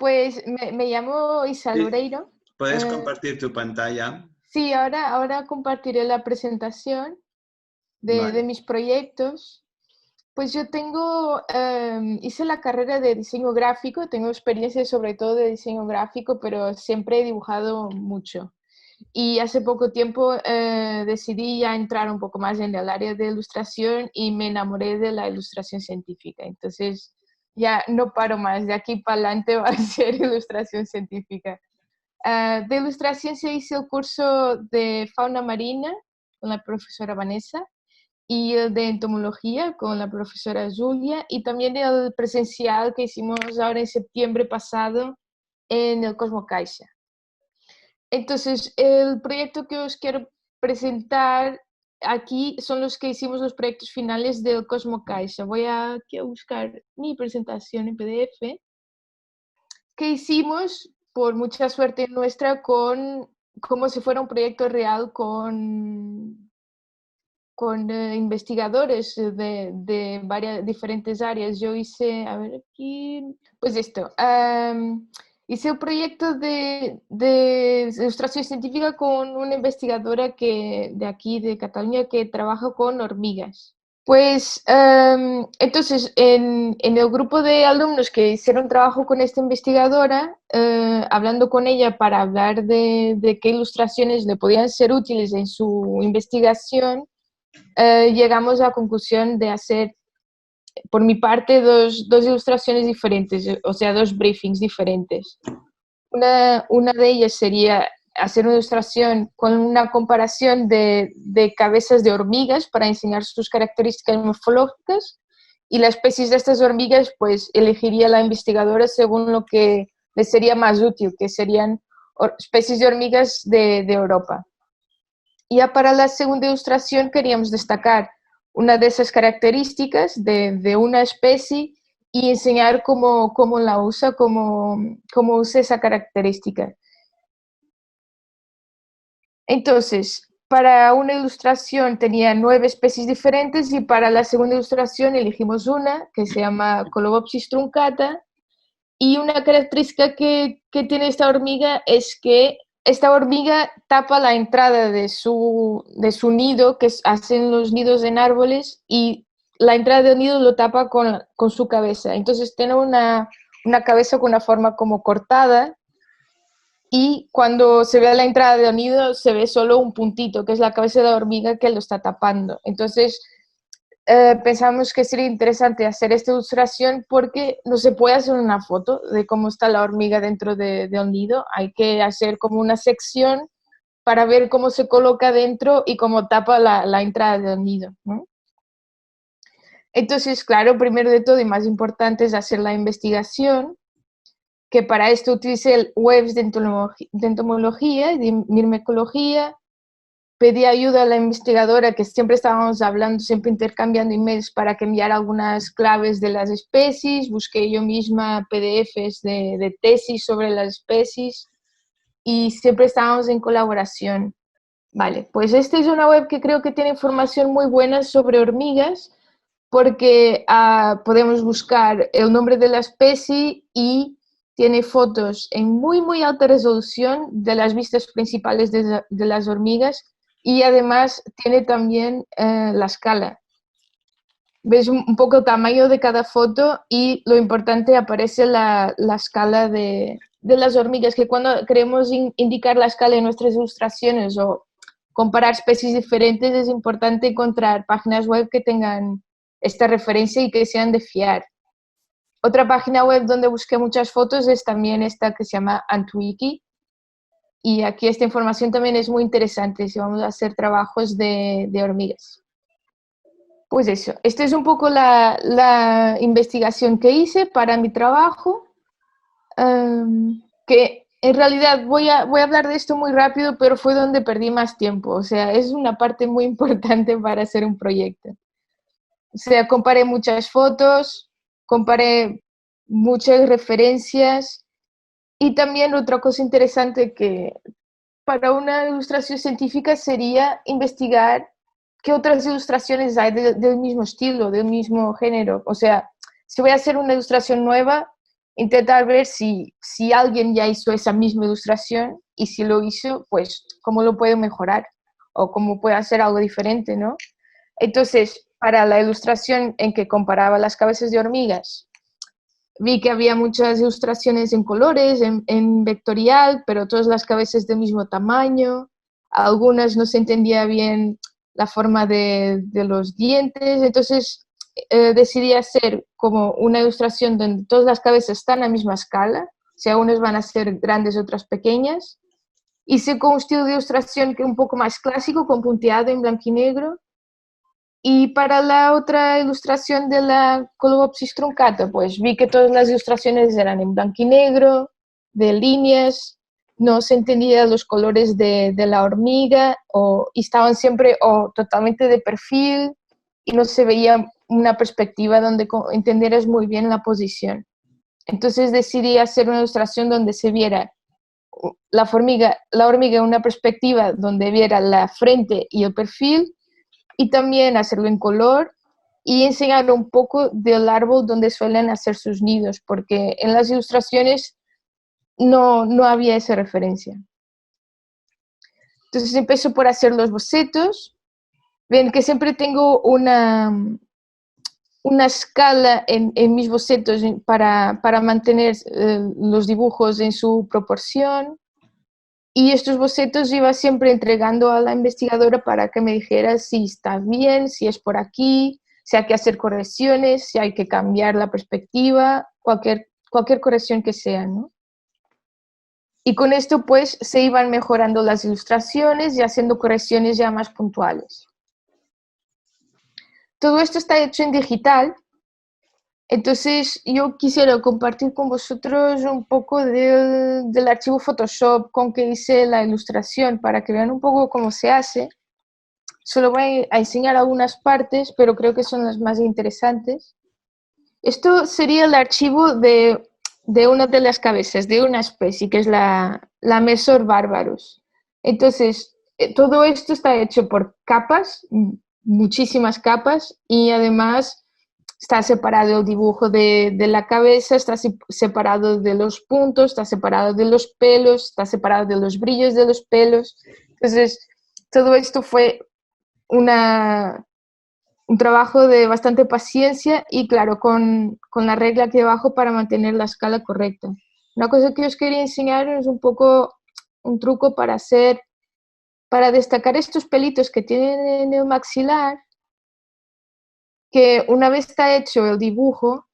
Pues me llamo Isa Sí, Loureiro. puedes Eh, compartir tu pantalla. sí, ahora compartiré la presentación de Vale. mis proyectos. Pues yo hice la carrera de diseño gráfico, tengo experiencia sobre todo de diseño gráfico, pero siempre he dibujado mucho. Y hace poco tiempo decidí ya entrar un poco más en el área de ilustración y me enamoré de la ilustración científica. Entonces ya no paro más, de aquí para adelante va a ser ilustración científica. De ilustración se hizo el curso de fauna marina con la profesora Vanessa y el de entomología con la profesora Julia y también el presencial que hicimos ahora en septiembre pasado en el Cosmo Caixa. Entonces, el proyecto que os quiero presentar aquí son los que hicimos los proyectos finales del Cosmo Caixa. Voy aquí a buscar mi presentación en PDF que hicimos por mucha suerte nuestra con como si fuera un proyecto real con investigadores de varias diferentes áreas. Yo hice, a ver aquí, pues esto, hice un proyecto de ilustración científica con una investigadora de aquí, de Cataluña, que trabaja con hormigas. Pues entonces, en el grupo de alumnos que hicieron trabajo con esta investigadora, hablando con ella para hablar de qué ilustraciones le podían ser útiles en su investigación, llegamos a la conclusión de hacer, por mi parte, dos ilustraciones diferentes, o sea, dos briefings diferentes. Una de ellas sería hacer una ilustración con una comparación de cabezas de hormigas para enseñar sus características morfológicas y las especies de estas hormigas, pues elegiría la investigadora según lo que le sería más útil, que serían especies de hormigas de Europa. Ya para la segunda ilustración queríamos destacar una de esas características de una especie y enseñar cómo la usa, cómo usa esa característica. Entonces, para una ilustración tenía 9 especies diferentes y para la segunda ilustración elegimos una que se llama Colobopsis truncata y una característica que tiene esta hormiga es que esta hormiga tapa la entrada de su nido, que hacen los nidos en árboles, y la entrada del nido lo tapa con su cabeza. Entonces tiene una cabeza con una forma como cortada y cuando se ve la entrada del nido se ve solo un puntito, que es la cabeza de la hormiga que lo está tapando. Entonces pensamos que sería interesante hacer esta ilustración porque no se puede hacer una foto de cómo está la hormiga dentro de un nido, hay que hacer como una sección para ver cómo se coloca dentro y cómo tapa la entrada del nido, ¿no? Entonces, claro, primero de todo y más importante es hacer la investigación, que para esto utilicé webs de entomología, de mirmecología. Pedí ayuda a la investigadora, que siempre estábamos hablando, siempre intercambiando emails para que enviara algunas claves de las especies. Busqué yo misma PDFs de tesis sobre las especies y siempre estábamos en colaboración. Vale, pues esta es una web que creo que tiene información muy buena sobre hormigas porque podemos buscar el nombre de la especie y tiene fotos en muy alta resolución de las vistas principales de las hormigas y además tiene también la escala. Ves un poco el tamaño de cada foto y lo importante aparece la escala de las hormigas, que cuando queremos indicar la escala en nuestras ilustraciones o comparar especies diferentes es importante encontrar páginas web que tengan esta referencia y que sean de fiar. Otra página web donde busqué muchas fotos es también esta que se llama Antwiki, y aquí esta información también es muy interesante si vamos a hacer trabajos de hormigas. Pues eso, esta es un poco la investigación que hice para mi trabajo, que en realidad voy a hablar de esto muy rápido, pero fue donde perdí más tiempo, o sea, es una parte muy importante para hacer un proyecto. O sea, comparé muchas fotos, comparé muchas referencias y también otra cosa interesante que para una ilustración científica sería investigar qué otras ilustraciones hay del mismo estilo, del mismo género. O sea, si voy a hacer una ilustración nueva, intentar ver si alguien ya hizo esa misma ilustración y si lo hizo, pues cómo lo puedo mejorar o cómo puedo hacer algo diferente, ¿no? Entonces, para la ilustración en que comparaba las cabezas de hormigas, vi que había muchas ilustraciones en colores, en vectorial, pero todas las cabezas del mismo tamaño. Algunas no se entendía bien la forma de los dientes, entonces decidí hacer como una ilustración donde todas las cabezas están a la misma escala, o sea, unas van a ser grandes, otras pequeñas. Hice con un estilo de ilustración que un poco más clásico, con punteado en blanco y negro. Y para la otra ilustración de la Colobopsis truncata, pues vi que todas las ilustraciones eran en blanco y negro, de líneas, no se entendían los colores de la hormiga y estaban siempre o totalmente de perfil y no se veía una perspectiva donde entendieras muy bien la posición. Entonces decidí hacer una ilustración donde se viera la hormiga en una perspectiva donde viera la frente y el perfil, y también hacerlo en color y enseñar un poco del árbol donde suelen hacer sus nidos, porque en las ilustraciones no había esa referencia. Entonces empiezo por hacer los bocetos. Ven que siempre tengo una escala en mis bocetos para mantener los dibujos en su proporción. Y estos bocetos iba siempre entregando a la investigadora para que me dijera si está bien, si es por aquí, si hay que hacer correcciones, si hay que cambiar la perspectiva, cualquier corrección que sea, ¿no? Y con esto pues se iban mejorando las ilustraciones y haciendo correcciones ya más puntuales. Todo esto está hecho en digital, entonces yo quisiera compartir con vosotros un poco del archivo Photoshop con que hice la ilustración para que vean un poco cómo se hace. Solo voy a enseñar algunas partes, pero creo que son las más interesantes. Esto sería el archivo de una de las cabezas, de una especie, que es la Mesor barbarus. Entonces, todo esto está hecho por capas, muchísimas capas, y además está separado el dibujo de la cabeza, está separado de los puntos, está separado de los pelos, está separado de los brillos de los pelos. Entonces, todo esto fue un trabajo de bastante paciencia y, claro, con la regla aquí abajo para mantener la escala correcta. Una cosa que os quería enseñar es un poco un truco para destacar estos pelitos que tienen en el maxilar, que una vez está hecho el dibujo,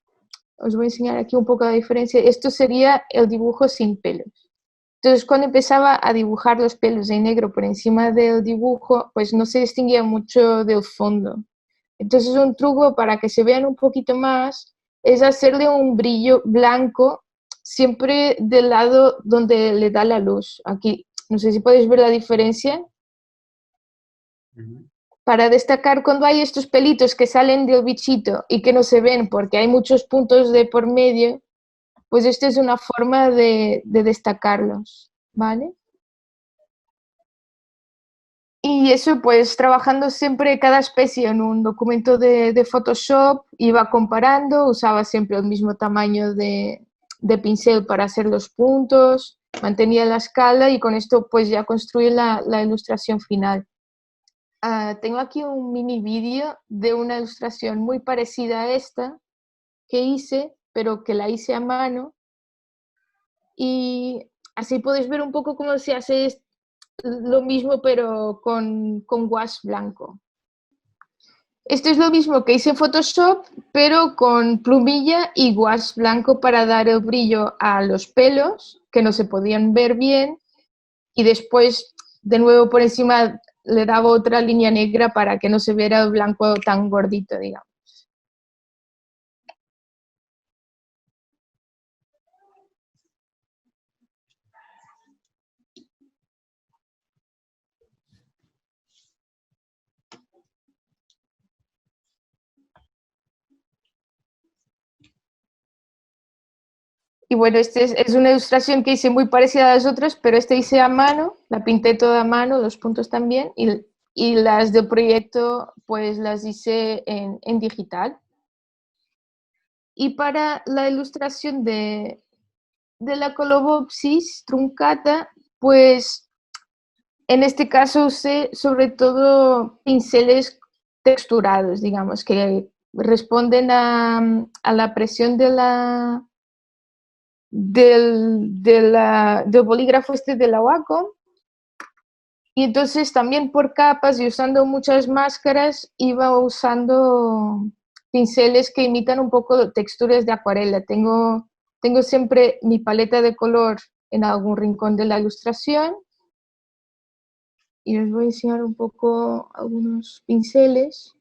os voy a enseñar aquí un poco la diferencia, esto sería el dibujo sin pelos. Entonces, cuando empezaba a dibujar los pelos en negro por encima del dibujo, pues no se distinguía mucho del fondo. Entonces, un truco para que se vean un poquito más es hacerle un brillo blanco siempre del lado donde le da la luz. Aquí, no sé si podéis ver la diferencia. Para destacar cuando hay estos pelitos que salen del bichito y que no se ven porque hay muchos puntos de por medio, pues esta es una forma de destacarlos, ¿vale? Y eso, pues trabajando siempre cada especie en un documento de Photoshop, iba comparando, usaba siempre el mismo tamaño de pincel para hacer los puntos, mantenía la escala y con esto pues ya construí la ilustración final. Tengo aquí un mini vídeo de una ilustración muy parecida a esta que hice, pero que la hice a mano, y así podéis ver un poco cómo se hace lo mismo pero con gouache blanco. Esto es lo mismo que hice en Photoshop, pero con plumilla y gouache blanco para dar el brillo a los pelos, que no se podían ver bien, y después de nuevo por encima le daba otra línea negra para que no se viera el blanco tan gordito, digamos. Y bueno, esta es una ilustración que hice muy parecida a las otras, pero esta hice a mano, la pinté toda a mano, los puntos también, y las del proyecto pues las hice en digital. Y para la ilustración de de la Colobopsis truncata, pues en este caso usé sobre todo pinceles texturados, digamos, que responden a la presión del bolígrafo de la Wacom. Y entonces también por capas y usando muchas máscaras iba usando pinceles que imitan un poco texturas de acuarela. Tengo siempre mi paleta de color en algún rincón de la ilustración y os voy a enseñar un poco algunos pinceles.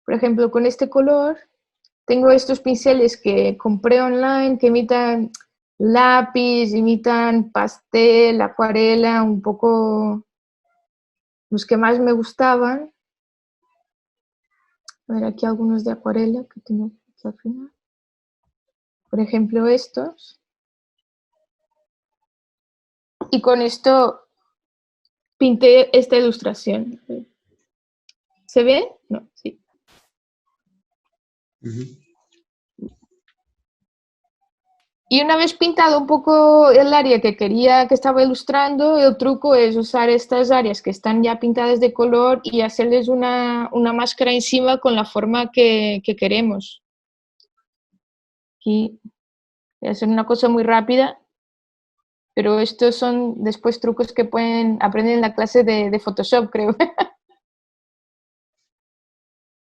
Por ejemplo, con este color tengo estos pinceles que compré online que imitan lápiz, imitan pastel, acuarela, un poco los que más me gustaban. A ver, aquí algunos de acuarela que tengo aquí al final. Por ejemplo, estos. Y con esto pinté esta ilustración. ¿Se ve? No, sí. Y una vez pintado un poco el área que estaba ilustrando, el truco es usar estas áreas que están ya pintadas de color y hacerles una máscara encima con la forma que queremos. Aquí voy a hacer una cosa muy rápida, pero estos son después trucos que pueden aprender en la clase de Photoshop, creo.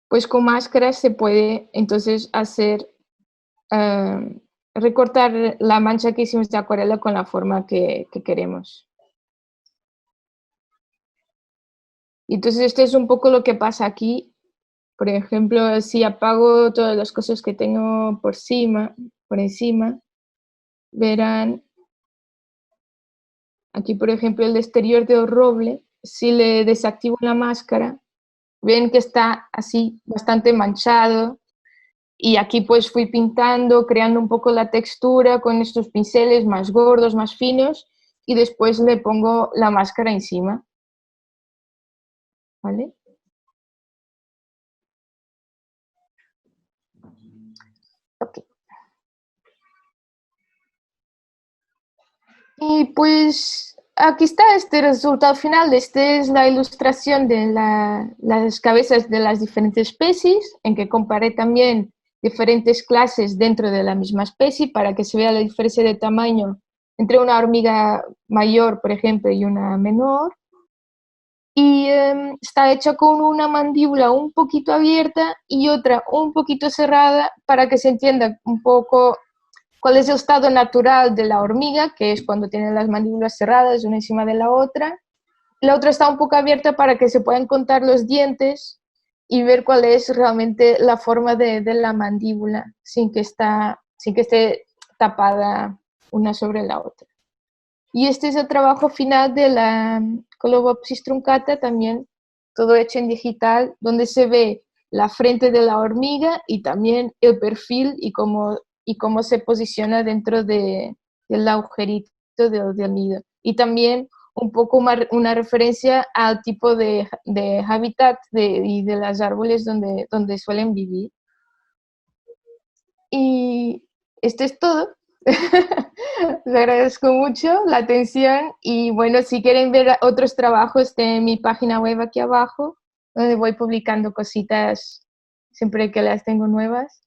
Pues con máscaras se puede entonces hacer, recortar la mancha que hicimos de acuarela con la forma que queremos. Y entonces esto es un poco lo que pasa aquí. Por ejemplo, si apago todas las cosas que tengo por encima, verán aquí, por ejemplo, el exterior del roble. Si le desactivo la máscara, ven que está así bastante manchado. Y aquí pues fui pintando, creando un poco la textura con estos pinceles más gordos, más finos, y después le pongo la máscara encima. ¿Vale? Ok. Y pues aquí está este resultado final. Esta es la ilustración de las cabezas de las diferentes especies, en que comparé también diferentes clases dentro de la misma especie para que se vea la diferencia de tamaño entre una hormiga mayor, por ejemplo, y una menor. Y está hecha con una mandíbula un poquito abierta y otra un poquito cerrada para que se entienda un poco cuál es el estado natural de la hormiga, que es cuando tiene las mandíbulas cerradas una encima de la otra. La otra está un poco abierta para que se puedan contar los dientes y ver cuál es realmente la forma de la mandíbula sin que esté tapada una sobre la otra. Y este es el trabajo final de la Colobopsis truncata, también todo hecho en digital, donde se ve la frente de la hormiga y también el perfil y cómo se posiciona dentro del agujerito del nido. Y también un poco una referencia al tipo de hábitat y de los árboles donde suelen vivir. Y esto es todo. Les agradezco mucho la atención y bueno, si quieren ver otros trabajos de mi página web aquí abajo, donde voy publicando cositas siempre que las tengo nuevas.